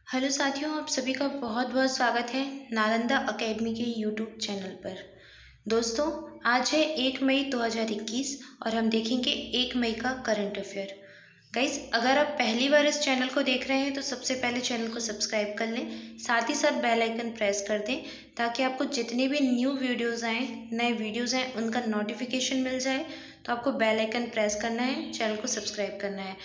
Hello साथियों, आप सभी का बहुत बहुत स्वागत है नालंदा अकेडमी के यूट्यूब चैनल पर। दोस्तों, आज है 1 मई 2021 और हम देखेंगे 1 मई का करंट अफेयर। गाइस, अगर आप पहली बार इस चैनल को देख रहे हैं तो सबसे पहले चैनल को सब्सक्राइब कर लें, साथ ही साथ बेल आइकन प्रेस कर दें ताकि आपको जितने भी न्यू वीडियोज़ आएँ, नए वीडियोज़ आएँ, उनका नोटिफिकेशन मिल जाए। तो आपको बेल आइकन प्रेस करना है, चैनल को सब्सक्राइब करना है।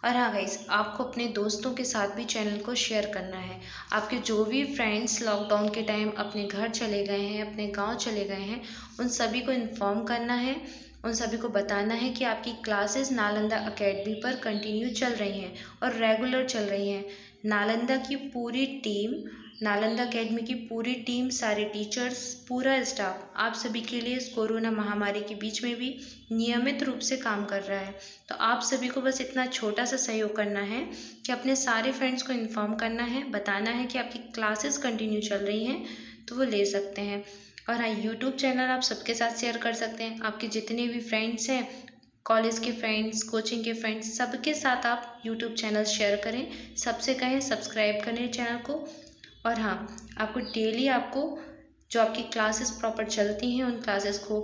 और हाँ गाइस, आपको अपने दोस्तों के साथ भी चैनल को शेयर करना है। आपके जो भी फ्रेंड्स लॉकडाउन के टाइम अपने घर चले गए हैं, अपने गांव चले गए हैं, उन सभी को इन्फॉर्म करना है, उन सभी को बताना है कि आपकी क्लासेस नालंदा अकेडमी पर कंटिन्यू चल रही हैं और रेगुलर चल रही हैं। नालंदा की पूरी टीम, नालंदा अकेडमी की पूरी टीम, सारे टीचर्स, पूरा स्टाफ आप सभी के लिए इस कोरोना महामारी के बीच में भी नियमित रूप से काम कर रहा है। तो आप सभी को बस इतना छोटा सा सहयोग करना है कि अपने सारे फ्रेंड्स को इन्फॉर्म करना है, बताना है कि आपकी क्लासेस कंटिन्यू चल रही हैं तो वो ले सकते हैं। और हाँ, यूट्यूब चैनल आप सबके साथ शेयर कर सकते हैं। आपके जितने भी फ्रेंड्स हैं, कॉलेज के फ्रेंड्स, कोचिंग के फ्रेंड्स, सबके साथ आप यूट्यूब चैनल शेयर करें, सबसे कहें सब्सक्राइब करें चैनल को। और हाँ, आपको डेली जो आपकी क्लासेस प्रॉपर चलती हैं उन क्लासेस को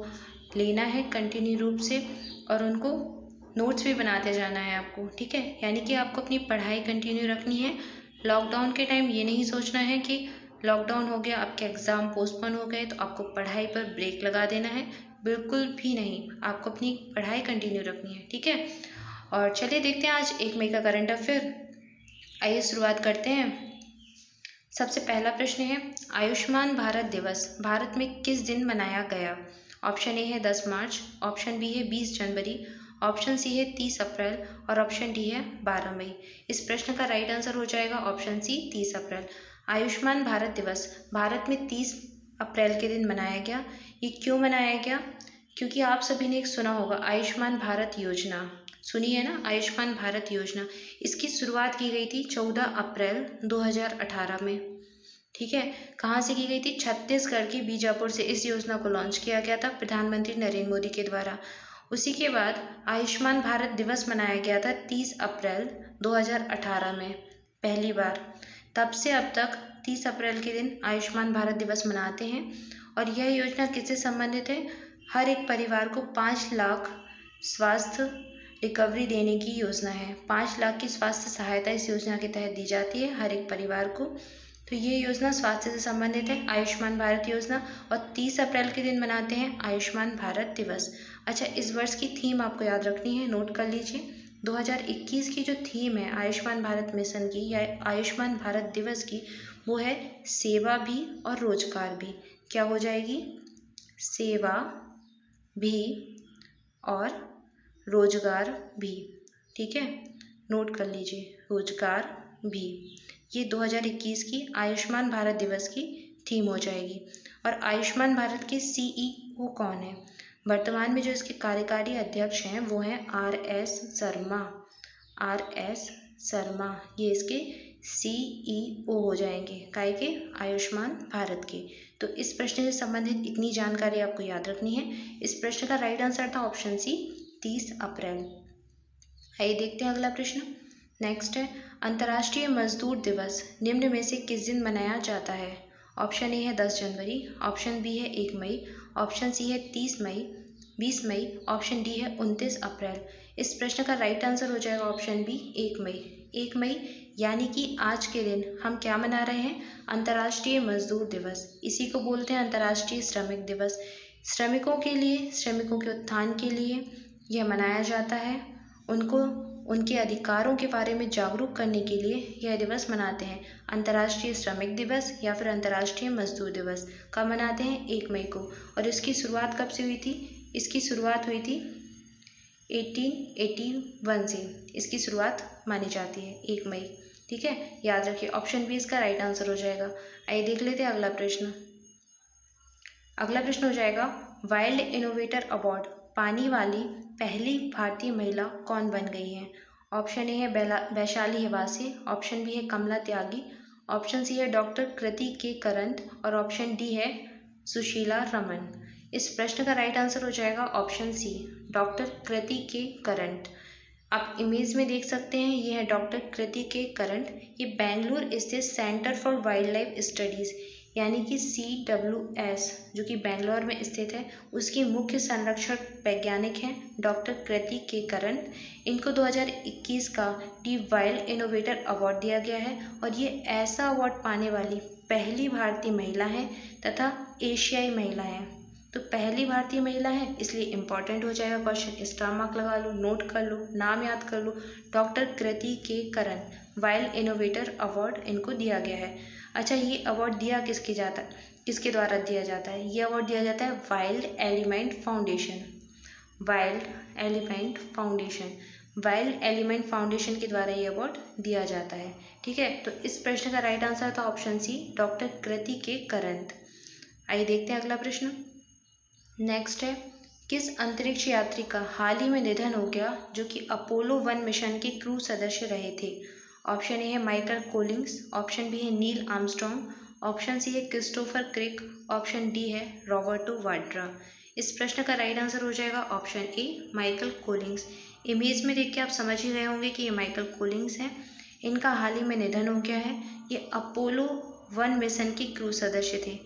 लेना है कंटिन्यू रूप से और उनको नोट्स भी बनाते जाना है आपको, ठीक है। यानी कि आपको अपनी पढ़ाई कंटिन्यू रखनी है। लॉकडाउन के टाइम ये नहीं सोचना है कि लॉकडाउन हो गया, आपके एग्ज़ाम पोस्टपोन हो गए तो आपको पढ़ाई पर ब्रेक लगा देना है। बिल्कुल भी नहीं, आपको अपनी पढ़ाई कंटिन्यू रखनी है, ठीक है। और चलिए देखते हैं आज 1 मई का करंट अफेयर। आइए शुरुआत करते हैं। सबसे पहला प्रश्न है, आयुष्मान भारत दिवस भारत में किस दिन मनाया गया? ऑप्शन ए है 10 मार्च, ऑप्शन बी है 20 जनवरी, ऑप्शन सी है 30 अप्रैल और ऑप्शन डी है 12 मई। इस प्रश्न का राइट आंसर हो जाएगा ऑप्शन सी, 30 अप्रैल। आयुष्मान भारत दिवस भारत में 30 अप्रैल के दिन मनाया गया। ये क्यों मनाया गया? क्योंकि आप सभी ने एक सुना होगा आयुष्मान भारत योजना, सुनी है ना, आयुष्मान भारत योजना। इसकी शुरुआत की गई थी 14 अप्रैल 2018 में, ठीक है। कहाँ से की गई थी? छत्तीसगढ़ के बीजापुर से इस योजना को लॉन्च किया गया था प्रधानमंत्री नरेंद्र मोदी के द्वारा। उसी के बाद आयुष्मान भारत दिवस मनाया गया था 30 अप्रैल 2018 में पहली बार। तब से अब तक 30 अप्रैल के दिन आयुष्मान भारत दिवस मनाते हैं। और यह योजना किससे संबंधित है? हर एक परिवार को 5 लाख स्वास्थ्य रिकवरी देने की योजना है। 5 लाख की स्वास्थ्य सहायता इस योजना के तहत दी जाती है हर एक परिवार को। तो ये योजना स्वास्थ्य से संबंधित है, आयुष्मान भारत योजना। और 30 अप्रैल के दिन मनाते हैं आयुष्मान भारत दिवस। अच्छा, इस वर्ष की थीम आपको याद रखनी है, नोट कर लीजिए। 2021 की जो थीम है आयुष्मान भारत मिशन की या आयुष्मान भारत दिवस की, वो है सेवा भी और रोजगार भी। क्या हो जाएगी? सेवा भी और रोजगार भी, ठीक है। नोट कर लीजिए, रोजगार भी। ये 2021 की आयुष्मान भारत दिवस की थीम हो जाएगी। और आयुष्मान भारत के सीईओ कौन है? वर्तमान में जो इसके कार्यकारी अध्यक्ष हैं वो हैं RS शर्मा। RS शर्मा ये इसके सीईओ हो जाएंगे, काय के? आयुष्मान भारत के। तो इस प्रश्न से संबंधित इतनी जानकारी आपको याद रखनी है। इस प्रश्न का राइट आंसर था ऑप्शन सी, 30 अप्रैल। आइए देखते हैं अगला प्रश्न। नेक्स्ट है, अंतर्राष्ट्रीय मजदूर दिवस निम्न में से किस दिन मनाया जाता है? ऑप्शन ए है 10 जनवरी, ऑप्शन बी है 1 मई, ऑप्शन सी है 30 मई, 20 मई, ऑप्शन डी है 29 अप्रैल। इस प्रश्न का राइट आंसर हो जाएगा ऑप्शन बी, 1 मई। 1 मई यानी कि आज के दिन हम क्या मना रहे हैं? अंतर्राष्ट्रीय मजदूर दिवस। इसी को बोलते हैं अंतर्राष्ट्रीय श्रमिक दिवस। श्रमिकों के लिए, श्रमिकों के उत्थान के लिए यह मनाया जाता है। उनको उनके अधिकारों के बारे में जागरूक करने के लिए यह दिवस मनाते हैं। अंतर्राष्ट्रीय श्रमिक दिवस या फिर अंतर्राष्ट्रीय मजदूर दिवस कब मनाते हैं? 1 मई को। और इसकी शुरुआत कब से हुई थी? इसकी शुरुआत हुई थी 1881 से इसकी शुरुआत मानी जाती है, 1 मई, ठीक है। याद रखिए, ऑप्शन बी इसका राइट आंसर हो जाएगा। आइए देख लेते हैं अगला प्रश्न। अगला प्रश्न हो जाएगा, वाइल्ड इनोवेटर अवार्ड पाने वाली पहली भारतीय महिला कौन बन गई है? ऑप्शन ए है वैशाली हिवासी, ऑप्शन बी है कमला त्यागी, ऑप्शन सी है डॉक्टर कृति के करंत और ऑप्शन डी है सुशीला रमन। इस प्रश्न का राइट आंसर हो जाएगा ऑप्शन सी, डॉक्टर कृति के करंत। आप इमेज में देख सकते हैं, ये है डॉक्टर कृति के करंट। ये बेंगलुरु स्थित centre for wild life studies यानी कि CWS जो कि बेंगलोर में स्थित है, उसकी मुख्य संरक्षण वैज्ञानिक हैं डॉक्टर कृति के करंट। इनको 2021 का दी वाइल्ड इनोवेटर अवार्ड दिया गया है और ये ऐसा अवार्ड पाने वाली पहली भारतीय महिला है तथा एशियाई महिला है। तो पहली भारतीय महिला है, इसलिए इम्पॉर्टेंट हो जाएगा क्वेश्चन, स्टार मार्क लगा लो, नोट कर लो, नाम याद कर लो। डॉक्टर कृति के करन वाइल्ड इनोवेटर अवार्ड इनको दिया गया है। अच्छा, ये अवार्ड दिया किसके द्वारा दिया जाता है? ये अवार्ड दिया जाता है wild element foundation. Wild element foundation wild element foundation के द्वारा ये अवार्ड दिया जाता है। ठीक है, तो इस प्रश्न का राइट आंसर था ऑप्शन सी, डॉक्टर कृति के करन। आइए देखते हैं अगला प्रश्न। नेक्स्ट है, किस अंतरिक्ष यात्री का हाल ही में निधन हो गया जो कि अपोलो 1 मिशन के क्रू सदस्य रहे थे? ऑप्शन ए है माइकल कोलिंस, ऑप्शन बी है नील आर्मस्ट्रॉन्ग, ऑप्शन सी है क्रिस्टोफर क्रिक, ऑप्शन डी है रॉबर्टो वाड्रा। इस प्रश्न का राइट आंसर हो जाएगा option A, Michael Collins. Image में देख के आप समझ ही गए होंगे कि ये माइकल कोलिंस हैं। इनका हाल ही में निधन हो गया है। ये अपोलो 1 मिशन के क्रू सदस्य थे।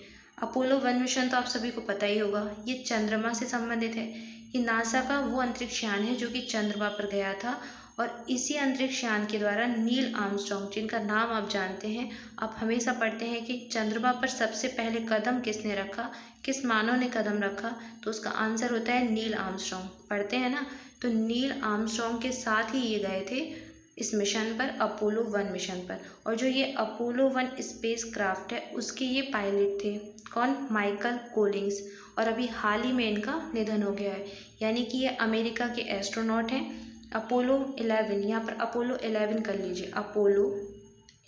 अपोलो 1 मिशन तो आप सभी को पता ही होगा, ये चंद्रमा से संबंधित है। ये नासा का वो अंतरिक्ष यान है जो कि चंद्रमा पर गया था और इसी अंतरिक्ष यान के द्वारा नील आर्मस्ट्रॉन्ग, जिनका नाम आप जानते हैं, आप हमेशा पढ़ते हैं कि चंद्रमा पर सबसे पहले कदम किसने रखा, किस मानव ने कदम रखा, तो उसका आंसर होता है नील आर्मस्ट्रॉन्ग। पढ़ते हैं ना, तो नील आर्मस्ट्रॉन्ग के साथ ही ये गए थे इस मिशन पर, अपोलो 1 मिशन पर। और जो ये अपोलो 1 स्पेस क्राफ्ट है उसके ये पायलट थे, कौन? Michael Collins. और अभी हाल ही में इनका निधन हो गया है, यानी कि ये अमेरिका के एस्ट्रोनॉट हैं। अपोलो 11, यहाँ पर अपोलो 11 कर लीजिए, अपोलो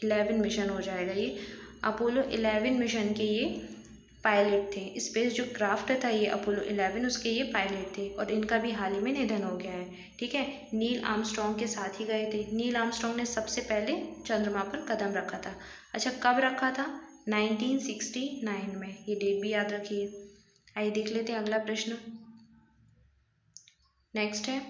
11 मिशन हो जाएगा ये। अपोलो 11 मिशन के ये पायलट थे। स्पेस जो क्राफ्ट था ये अपोलो 11, उसके ये पायलट थे और इनका भी हाल ही में निधन हो गया है। ठीक है, नील आर्मस्ट्रॉन्ग के साथ ही गए थे। नील आर्मस्ट्रॉन्ग ने सबसे पहले चंद्रमा पर कदम रखा था। अच्छा, कब रखा था? 1969 में, ये डेट भी याद रखिए। आइए देख लेते हैं अगला प्रश्न। नेक्स्ट है,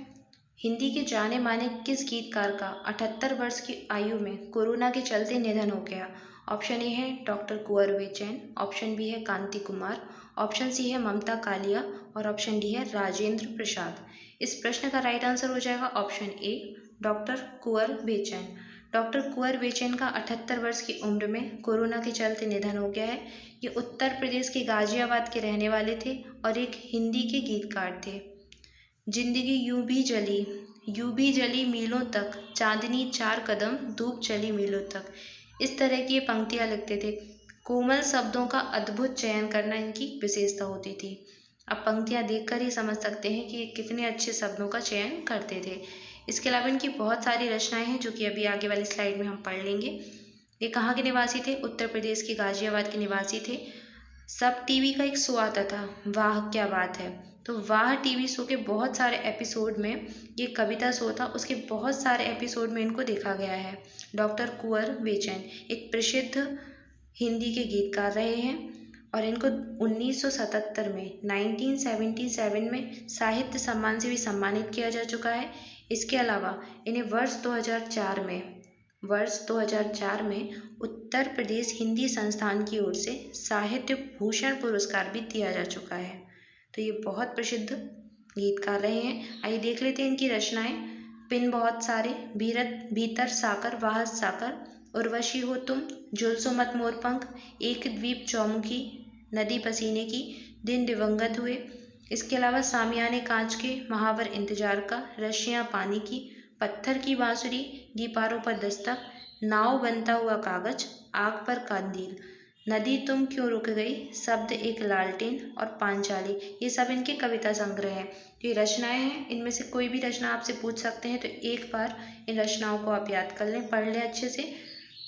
हिंदी के जाने माने किस गीतकार का 78 वर्ष की आयु में कोरोना के चलते निधन हो गया? ऑप्शन ए है डॉक्टर कुंवर बेचैन, ऑप्शन बी है कांति कुमार, ऑप्शन सी है ममता कालिया और ऑप्शन डी है राजेंद्र प्रसाद। इस प्रश्न का राइट आंसर हो जाएगा ऑप्शन ए, डॉक्टर कुंवर बेचैन। डॉक्टर कुंवर बेचैन का 78 वर्ष की उम्र में कोरोना के चलते निधन हो गया है। ये उत्तर प्रदेश के गाजियाबाद के रहने वाले थे और एक हिंदी के गीतकार थे। जिंदगी यूं भी जली मीलों तक, चांदनी 4 कदम धूप चली मीलों तक। इस तरह की ये पंक्तियां लिखते थे। कोमल शब्दों का अद्भुत चयन करना इनकी विशेषता होती थी। आप पंक्तियां देखकर ही समझ सकते हैं कि ये कितने अच्छे शब्दों का चयन करते थे। इसके अलावा इनकी बहुत सारी रचनाएं हैं जो कि अभी आगे वाली स्लाइड में हम पढ़ लेंगे। ये कहाँ के निवासी थे? उत्तर प्रदेश के गाजियाबाद के निवासी थे। सब टीवी का एक शो आता था, वाह क्या बात है। तो वाह टीवी शो के बहुत सारे एपिसोड में, ये कविता शो था, उसके बहुत सारे एपिसोड में इनको देखा गया है। डॉक्टर कुंवर बेचैन एक प्रसिद्ध हिंदी के गीतकार रहे हैं और इनको 1977 में 1977 में साहित्य सम्मान से भी सम्मानित किया जा चुका है। इसके अलावा इन्हें वर्ष 2004 में उत्तर प्रदेश हिंदी संस्थान की ओर से साहित्य भूषण पुरस्कार भी दिया जा चुका है। तो ये बहुत प्रसिद्ध गीतकार रहे हैं। आइए देख लेते हैं इनकी रचनाएं। पिन बहुत सारे, भीतर साकर वाह साकर, उर्वशी हो तुम, जुल्सो मत मोर पंख, एक द्वीप चौमुखी, नदी पसीने की, दिन दिवंगत हुए। इसके अलावा सामियाने कांच के, महावर इंतजार का, रस्सियाँ पानी की, पत्थर की बांसुरी, दीपारों पर दस्तक, नाव बनता हुआ कागज, आग पर कंदील, नदी तुम क्यों रुक गई, शब्द एक लालटेन और पांचाली। ये सब इनके कविता संग्रह हैं। तो ये रचनाएं हैं, इनमें से कोई भी रचना आपसे पूछ सकते हैं, तो एक बार इन रचनाओं को आप याद कर लें, पढ़ लें अच्छे से।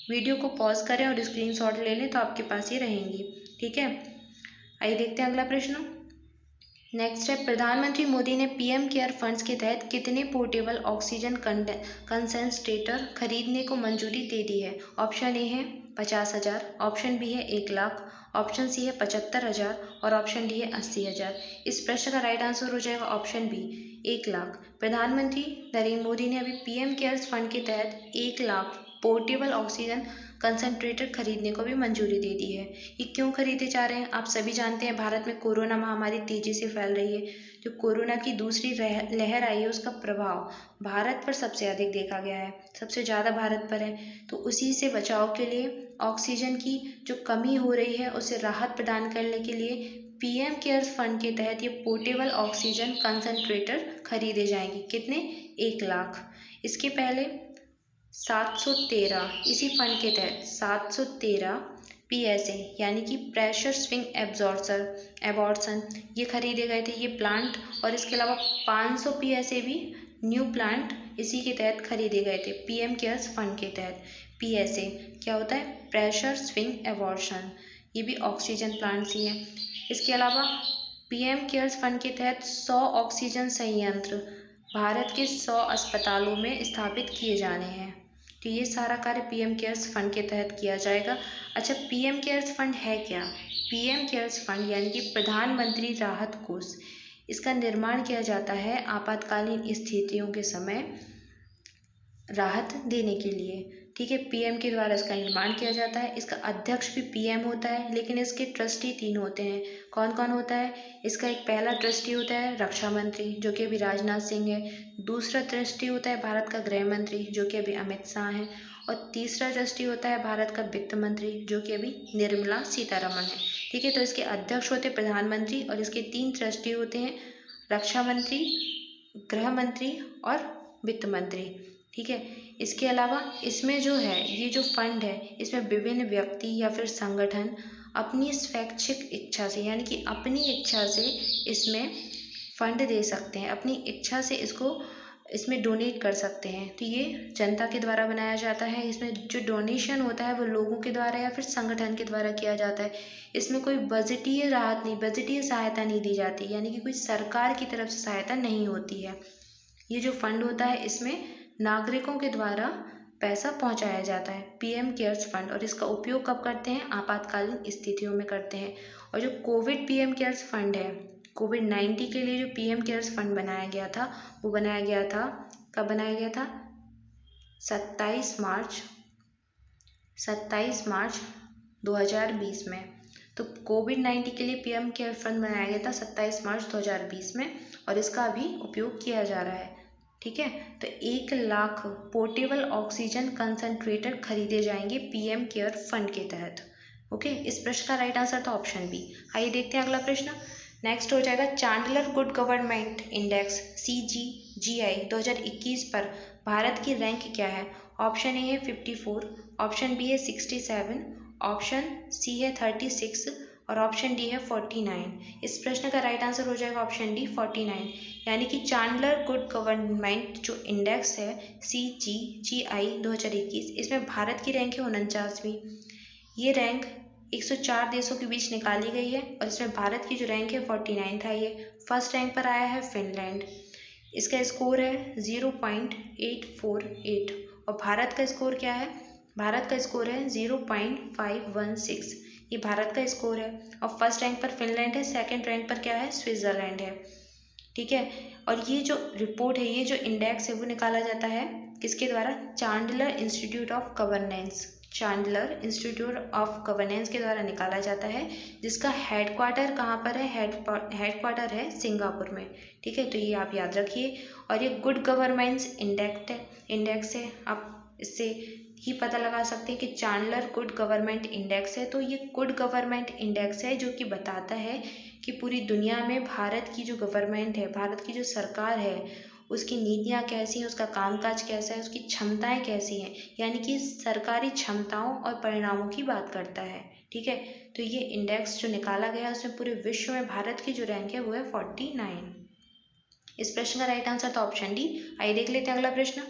वीडियो को पॉज करें और स्क्रीनशॉट ले लें तो आपके पास ये रहेंगी। ठीक है, आइए देखते हैं अगला प्रश्न। नेक्स्ट है, प्रधानमंत्री मोदी ने पीएम केयर फंड्स के तहत कितने पोर्टेबल ऑक्सीजन कंसंट्रेटर खरीदने को मंजूरी दे दी है? ऑप्शन ए है 50,000, ऑप्शन बी है 1 लाख, ऑप्शन सी है 75,000 और ऑप्शन डी है 80,000। इस प्रश्न का राइट आंसर हो जाएगा ऑप्शन बी, 1 लाख। प्रधानमंत्री नरेंद्र मोदी ने अभी पीएम केयर्स फंड के तहत 1 लाख पोर्टेबल ऑक्सीजन कंसंट्रेटर खरीदने को भी मंजूरी दे दी है। ये क्यों खरीदे जा रहे हैं? आप सभी जानते हैं भारत में कोरोना महामारी तेजी से फैल रही है। जो कोरोना की दूसरी लहर आई है उसका प्रभाव भारत पर सबसे अधिक देखा गया है, सबसे ज़्यादा भारत पर है। तो उसी से बचाव के लिए ऑक्सीजन की जो कमी हो रही है उसे राहत प्रदान करने के लिए पीएम केयर्स फंड के तहत ये पोर्टेबल ऑक्सीजन कंसंट्रेटर खरीदे जाएंगे। कितने? 1 लाख। इसके पहले 713 इसी फंड के तहत 713 पीएसए यानी कि प्रेशर स्विंग एबॉर्शन ये खरीदे गए थे, ये प्लांट। और इसके अलावा 500 पीएसए भी न्यू प्लांट इसी के तहत खरीदे गए थे पीएम केयर्स फंड के तहत। पीएसए क्या होता है? Pressure swing abortion. ये भी ऑक्सीजन प्लांट्स ही हैं। इसके अलावा पीएम केयर्स फंड के तहत 100 ऑक्सीजन संयंत्र भारत के 100 अस्पतालों में स्थापित किए जाने हैं। तो ये सारा कार्य पीएम केयर्स फंड के तहत किया जाएगा। अच्छा, पीएम केयर्स फंड है क्या? पीएम केयर्स फंड यानी कि प्रधानमंत्री राहत कोष, इसका निर्माण किया जाता है आपातकालीन स्थितियों के समय राहत देने के लिए। ठीक है, पीएम के द्वारा इसका निर्माण किया जाता है। इसका अध्यक्ष भी पीएम होता है, लेकिन इसके ट्रस्टी 3 होते हैं। कौन कौन होता है? इसका एक पहला ट्रस्टी होता है रक्षा मंत्री, जो कि अभी राजनाथ सिंह है। दूसरा ट्रस्टी होता है भारत का गृह मंत्री, जो कि अभी अमित शाह है। और तीसरा ट्रस्टी होता है भारत का वित्त मंत्री, जो कि अभी निर्मला सीतारमण है। ठीक है, तो इसके अध्यक्ष होते हैं प्रधानमंत्री और इसके 3 ट्रस्टी होते हैं रक्षा मंत्री, गृह मंत्री और वित्त मंत्री। ठीक है, इसके अलावा इसमें जो है ये जो फंड है इसमें विभिन्न व्यक्ति या फिर संगठन अपनी स्वैच्छिक इच्छा से यानी कि अपनी इच्छा से इसमें फंड दे सकते हैं, अपनी इच्छा से इसमें डोनेट कर सकते हैं। तो ये जनता के द्वारा बनाया जाता है। इसमें जो डोनेशन होता है वो लोगों के द्वारा या फिर संगठन के द्वारा किया जाता है। इसमें कोई बजटीय राहत नहीं, बजटीय सहायता नहीं दी जाती, यानी कि कोई सरकार की तरफ से सहायता नहीं होती है। ये जो फंड होता है इसमें नागरिकों के द्वारा पैसा पहुंचाया जाता है, पीएम केयर्स फंड। और इसका उपयोग कब करते हैं? आपातकालीन स्थितियों में करते हैं। और जो कोविड पीएम केयर्स फंड है, कोविड-19 के लिए जो पीएम केयर्स फंड बनाया गया था वो बनाया गया था, कब बनाया गया था? 27 मार्च 2020 में। तो कोविड-19 के लिए पीएम केयर फंड बनाया गया था 27 मार्च 2020 में और इसका अभी उपयोग किया जा रहा है। ठीक है, तो 1 लाख पोर्टेबल ऑक्सीजन कंसंट्रेटर खरीदे जाएंगे पीएम केयर फंड के तहत। ओके, इस प्रश्न का राइट आंसर था ऑप्शन बी। आइए देखते हैं अगला प्रश्न। नेक्स्ट हो जाएगा Chandler good government index CGGI 2021 पर भारत की रैंक क्या है? ऑप्शन ए है 54, ऑप्शन बी है 67, ऑप्शन सी है 36 और ऑप्शन डी है 49। इस प्रश्न का राइट आंसर हो जाएगा ऑप्शन डी 49, यानी कि चैंडलर गुड गवर्नमेंट जो इंडेक्स है CGGI 2021, इसमें भारत की रैंक है 49वीं। ये रैंक 104 देशों के बीच निकाली गई है और इसमें भारत की जो रैंक है 49 था। ये फर्स्ट रैंक पर आया है फिनलैंड। इसका स्कोर है 0.848 और भारत का स्कोर क्या है? भारत का स्कोर है 0.516। ये भारत का स्कोर है और फर्स्ट रैंक पर फिनलैंड है, सेकंड रैंक पर क्या है? स्विट्जरलैंड है। ठीक है, और ये जो रिपोर्ट है, ये जो इंडेक्स है वो निकाला जाता है किसके द्वारा? Chandler institute of governance, Chandler institute of governance के द्वारा निकाला जाता है, जिसका हेडक्वार्टर कहाँ पर है? हेडक्वार्टर है सिंगापुर में। ठीक है, तो ये आप याद रखिए। और ये गुड गवर्नेंस इंडेक्स है। आप इससे ही पता लगा सकते हैं कि चैंडलर गुड गवर्नमेंट इंडेक्स है। तो ये गुड गवर्नमेंट इंडेक्स है जो कि बताता है कि पूरी दुनिया में भारत की जो गवर्नमेंट है, भारत की जो सरकार है, उसकी नीतियाँ कैसी हैं, उसका कामकाज कैसा है, उसकी क्षमताएं कैसी हैं, यानी कि सरकारी क्षमताओं और परिणामों की बात करता है। ठीक है, तो ये इंडेक्स जो निकाला गया उसमें पूरे विश्व में भारत की जो रैंक है वो है 49। इस प्रश्न का राइट आंसर था ऑप्शन डी। आइए देख लेते हैं अगला प्रश्न।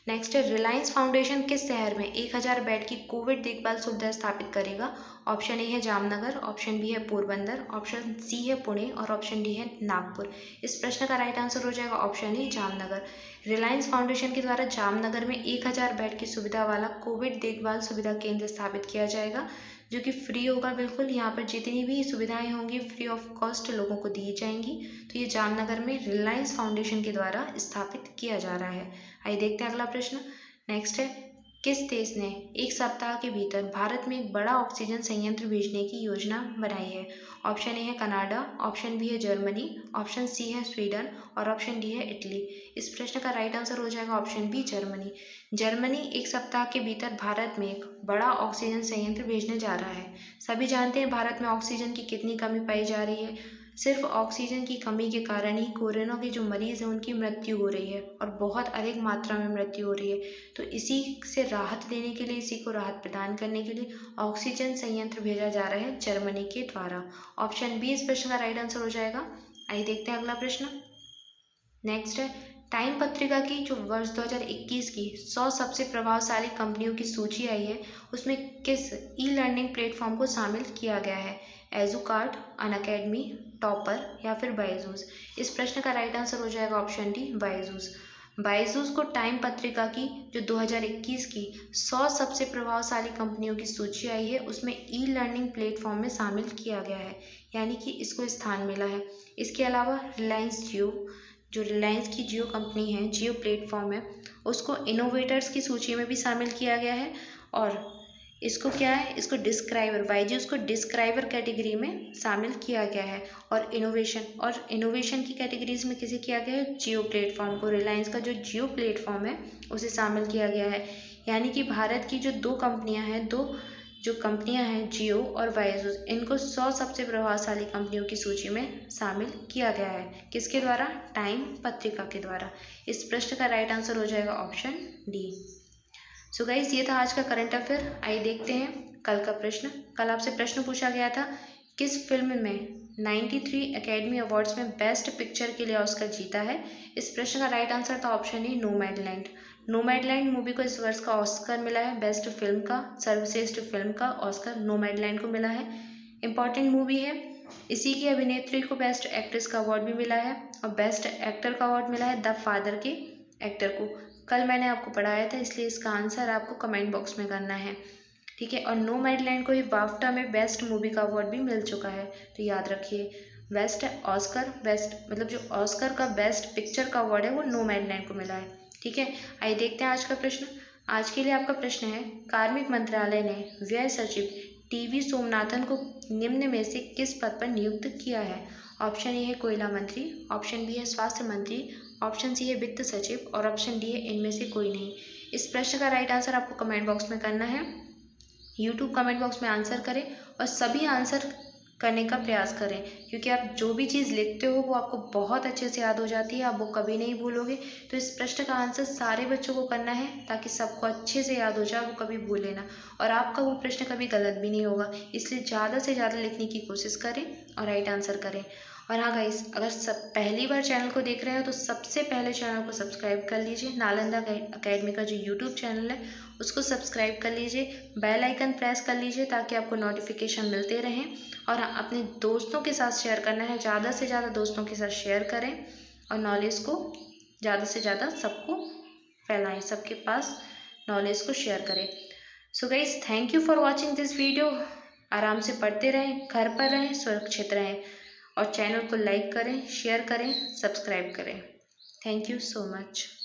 नेक्स्ट है रिलायंस फाउंडेशन किस शहर में 1000 बेड की कोविड देखभाल सुविधा स्थापित करेगा? ऑप्शन ए है जामनगर, ऑप्शन बी है पोरबंदर, ऑप्शन सी है पुणे और ऑप्शन डी है नागपुर। इस प्रश्न का राइट आंसर हो जाएगा option A Jamnagar. Reliance foundation के द्वारा जामनगर में 1000 बेड की सुविधा वाला कोविड देखभाल सुविधा केंद्र स्थापित किया जाएगा, जो कि फ्री होगा बिल्कुल। यहाँ पर जितनी भी सुविधाएं होंगी फ्री ऑफ कॉस्ट लोगों को दी जाएंगी। तो ये जामनगर में रिलायंस फाउंडेशन के द्वारा स्थापित किया जा रहा है। आइए देखते हैं अगला प्रश्न। नेक्स्ट है, किस देश ने एक सप्ताह के भीतर भारत में एक बड़ा ऑक्सीजन संयंत्र भेजने की योजना बनाई है? ऑप्शन ए है कनाडा, ऑप्शन बी है जर्मनी, ऑप्शन सी है स्वीडन और ऑप्शन डी है इटली। इस प्रश्न का राइट आंसर हो जाएगा ऑप्शन बी जर्मनी। जर्मनी एक सप्ताह के भीतर भारत में एक बड़ा ऑक्सीजन संयंत्र भेजने जा रहा है। सभी जानते हैं भारत में ऑक्सीजन की कितनी कमी पाई जा रही है। सिर्फ ऑक्सीजन की कमी के कारण ही कोरोना के जो मरीज हैं उनकी मृत्यु हो रही है और बहुत अधिक मात्रा में मृत्यु हो रही है। तो इसी से राहत देने के लिए, इसी को राहत प्रदान करने के लिए ऑक्सीजन संयंत्र भेजा जा रहा है जर्मनी के द्वारा। ऑप्शन बी इस प्रश्न का राइट आंसर हो जाएगा। आइए देखते हैं अगला प्रश्न। नेक्स्ट है, टाइम पत्रिका की जो वर्ष 2021 की 100 सबसे प्रभावशाली कंपनियों की सूची आई है, उसमें किस ई लर्निंग प्लेटफॉर्म को शामिल किया गया है? एजुकार्ट, अनअकैडमी, टॉपर या फिर बायजूस। इस प्रश्न का राइट आंसर हो जाएगा ऑप्शन डी बायजूस। बायजूस को टाइम पत्रिका की जो 2021 की 100 सबसे प्रभावशाली कंपनियों की सूची आई है उसमें ई लर्निंग प्लेटफॉर्म में शामिल किया गया है, यानी कि इसको स्थान मिला है। इसके अलावा रिलायंस जियो, जो रिलायंस की जियो कंपनी है, जियो प्लेटफॉर्म है, उसको इनोवेटर्स की सूची में भी शामिल किया गया है। और इसको क्या है, इसको डिस्क्राइबर, बायजूस उसको डिस्क्राइबर कैटेगरी में शामिल किया गया है। और इनोवेशन की कैटेगरीज में किसे किया गया है? जियो प्लेटफॉर्म को, रिलायंस का जो जियो प्लेटफॉर्म है उसे शामिल किया गया है। यानी कि भारत की जो दो कंपनियां हैं जियो और बायजूस, इनको 100 सबसे प्रभावशाली कंपनियों की सूची में शामिल किया गया है। किसके द्वारा? टाइम पत्रिका के द्वारा। इस प्रश्न का राइट आंसर हो जाएगा ऑप्शन डी। सो गाइस, ये था आज का करंट अफेयर। आइए देखते हैं कल का प्रश्न। कल आपसे प्रश्न पूछा गया था, किस फिल्म में 93 एकेडमी अवार्ड्स में बेस्ट पिक्चर के लिए ऑस्कर जीता है? इस प्रश्न का राइट आंसर था option A Nomadland. Nomadland movie को इस वर्ष का ऑस्कर मिला है, बेस्ट फिल्म का, सर्वश्रेष्ठ फिल्म का ऑस्कर नोमैडलैंड को मिला है। इंपॉर्टेंट मूवी है। इसी की अभिनेत्री को बेस्ट एक्ट्रेस का अवार्ड भी मिला है और बेस्ट एक्टर का अवार्ड मिला है द फादर के एक्टर को। कल मैंने आपको पढ़ाया था, इसलिए इसका आंसर आपको कमेंट बॉक्स में करना है, ठीक है। और नोमैडलैंड को ही बाफ्टा में बेस्ट मूवी का अवार्ड भी मिल चुका है, तो याद रखिए। बेस्ट मतलब जो ऑस्कर का बेस्ट पिक्चर का अवार्ड है वो नोमैडलैंड को मिला है, ठीक है। आइए देखते हैं आज का प्रश्न। आज के लिए आपका प्रश्न है, कार्मिक मंत्रालय ने व्यय सचिव टीवी सोमनाथन को निम्न में से किस पद पर नियुक्त किया है? ऑप्शन ए है कोयला मंत्री, ऑप्शन बी है स्वास्थ्य मंत्री, ऑप्शन सी है वित्त सचिव और ऑप्शन डी है इनमें से कोई नहीं। इस प्रश्न का राइट आंसर आपको कमेंट बॉक्स में करना है। यूट्यूब कमेंट बॉक्स में आंसर करें और सभी आंसर करने का प्रयास करें, क्योंकि आप जो भी चीज़ लिखते हो वो आपको बहुत अच्छे से याद हो जाती है, आप वो कभी नहीं भूलोगे। तो इस प्रश्न का आंसर सारे बच्चों को करना है ताकि सबको अच्छे से याद हो जाए, वो कभी भूले ना, और आपका वो प्रश्न कभी गलत भी नहीं होगा। इसलिए ज़्यादा से ज़्यादा लिखने की कोशिश करें और राइट आंसर करें। और हाँ गाइस, अगर पहली बार चैनल को देख रहे हो तो सबसे पहले चैनल को सब्सक्राइब कर लीजिए। नालंदा अकेडमी का जो यूट्यूब चैनल है उसको सब्सक्राइब कर लीजिए, बेल आइकन प्रेस कर लीजिए ताकि आपको नोटिफिकेशन मिलते रहें। और अपने दोस्तों के साथ शेयर करना है, ज़्यादा से ज़्यादा दोस्तों के साथ शेयर करें और नॉलेज को ज़्यादा से ज़्यादा सबको फैलाएं, सबके पास नॉलेज को शेयर करें। So guys, thank you for watching this video. आराम से पढ़ते रहें, घर पर रहें, सुरक्षित रहें और चैनल को लाइक करें, शेयर करें, सब्सक्राइब करें। Thank you so much.